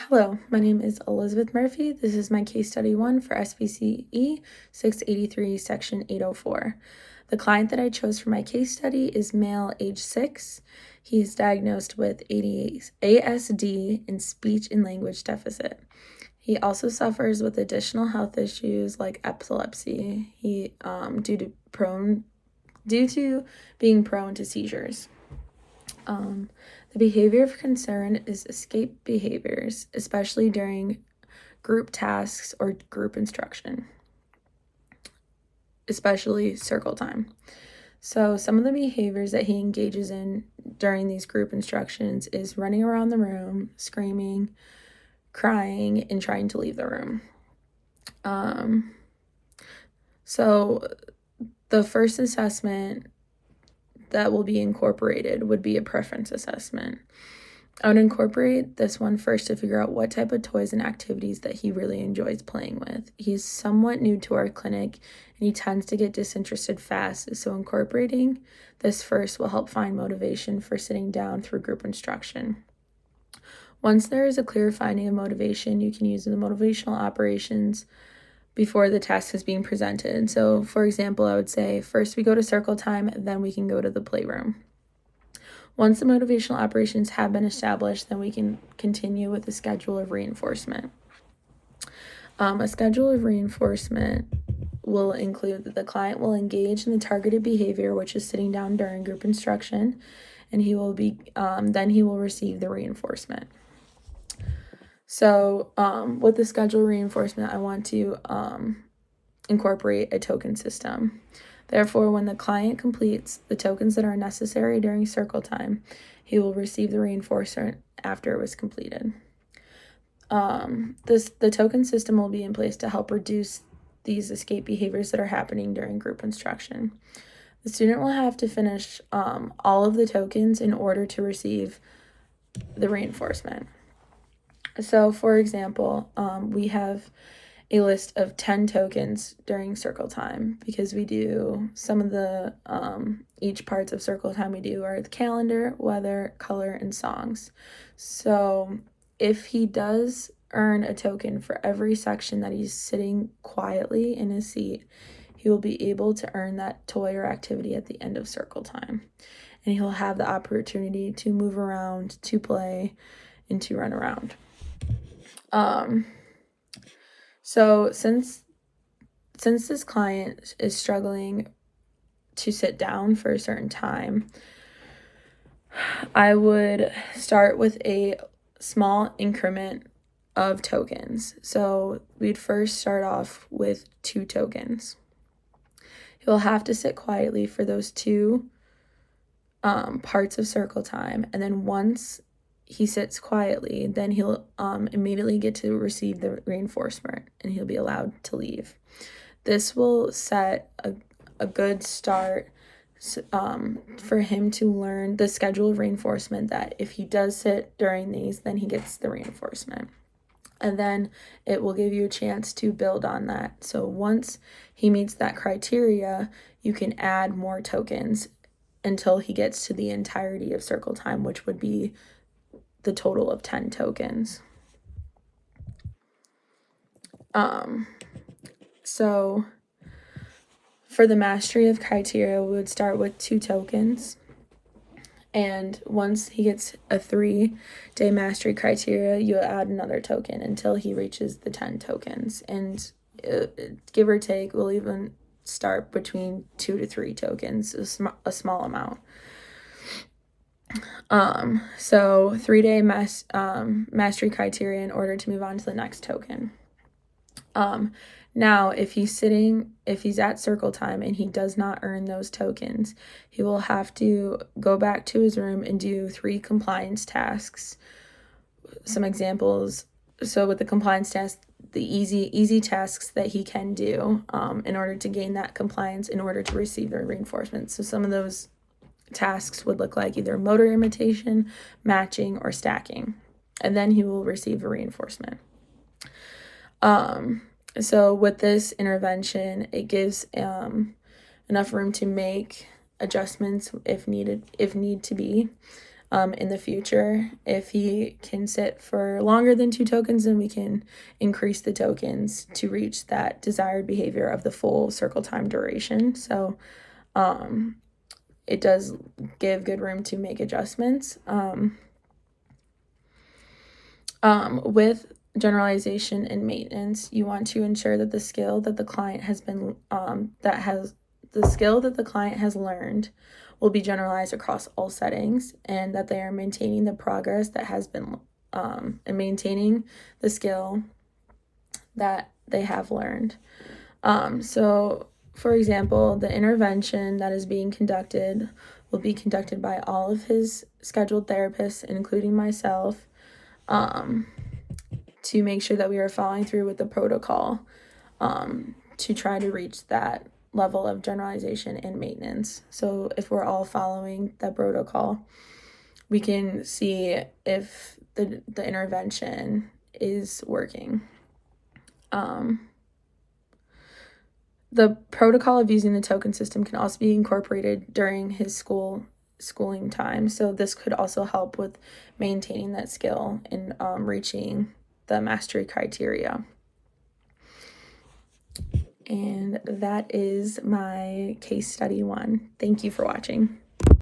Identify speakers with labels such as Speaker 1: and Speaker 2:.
Speaker 1: Hello, my name is Elizabeth Murphy. This is my case study 1 for SBCE 683, section 804. The client that I chose for my case study is male, age 6. He is diagnosed with ASD and speech and language deficit. He also suffers with additional health issues like epilepsy. Due to being prone to seizures. The behavior of concern is escape behaviors, especially during group tasks or group instruction, especially circle time. So some of the behaviors that he engages in during these group instructions is running around the room, screaming, crying, and trying to leave the room. So the first assessment that will be incorporated would be a preference assessment. I would incorporate this one first to figure out what type of toys and activities that he really enjoys playing with. He's somewhat new to our clinic and he tends to get disinterested fast, so incorporating this first will help find motivation for sitting down through group instruction. Once there is a clear finding of motivation, you can use the motivational operations before the task is being presented. So, for example, I would say first we go to circle time, then we can go to the playroom. Once the motivational operations have been established, then we can continue with the schedule of reinforcement. A schedule of reinforcement will include that the client will engage in the targeted behavior, which is sitting down during group instruction, and then he will receive the reinforcement. So with the schedule reinforcement, I want to incorporate a token system. Therefore, when the client completes the tokens that are necessary during circle time, he will receive the reinforcement after it was completed. The token system will be in place to help reduce these escape behaviors that are happening during group instruction. The student will have to finish all of the tokens in order to receive the reinforcement. So, for example, we have a list of 10 tokens during circle time because we do some of the each parts of circle time we do are the calendar, weather, color, and songs. So if he does earn a token for every section that he's sitting quietly in his seat, he will be able to earn that toy or activity at the end of circle time. And he'll have the opportunity to move around, to play, and to run around. So since this client is struggling to sit down for a certain time, I would start with a small increment of tokens. So we'd first start off with 2 tokens. He'll have to sit quietly for those 2 parts of circle time, and then once he sits quietly, then he'll immediately get to receive the reinforcement and he'll be allowed to leave. This will set a good start for him to learn the schedule of reinforcement, that if he does sit during these, then he gets the reinforcement. And then it will give you a chance to build on that. So once he meets that criteria, you can add more tokens until he gets to the entirety of circle time, which would be the total of 10 tokens. So for the mastery of criteria, we would start with 2 tokens. And once he gets a 3-day mastery criteria, you'll add another token until he reaches the 10 tokens. And give or take, we'll even start between 2 to 3 tokens, a small amount. So 3-day mastery criteria in order to move on to the next token. Now, if he's at circle time and he does not earn those tokens, he will have to go back to his room and do 3 compliance tasks. Some examples. So with the compliance tasks, the easy tasks that he can do in order to gain that compliance in order to receive the reinforcement. So some of those tasks would look like either motor imitation, matching, or stacking. And then he will receive a reinforcement. So with this intervention, it gives enough room to make adjustments if need to be. in the future. If he can sit for longer than 2 tokens, then we can increase the tokens to reach that desired behavior of the full circle time duration. So it does give good room to make adjustments. With generalization and maintenance, you want to ensure that the skill that the client has been the skill that the client has learned will be generalized across all settings, and that they are maintaining the progress that has been and maintaining the skill that they have learned. So for example, the intervention that is being conducted will be conducted by all of his scheduled therapists, including myself, to make sure that we are following through with the protocol, to try to reach that level of generalization and maintenance. So if we're all following that protocol, we can see if the intervention is working. The protocol of using the token system can also be incorporated during his schooling time. So this could also help with maintaining that skill and reaching the mastery criteria. And that is my case study 1. Thank you for watching.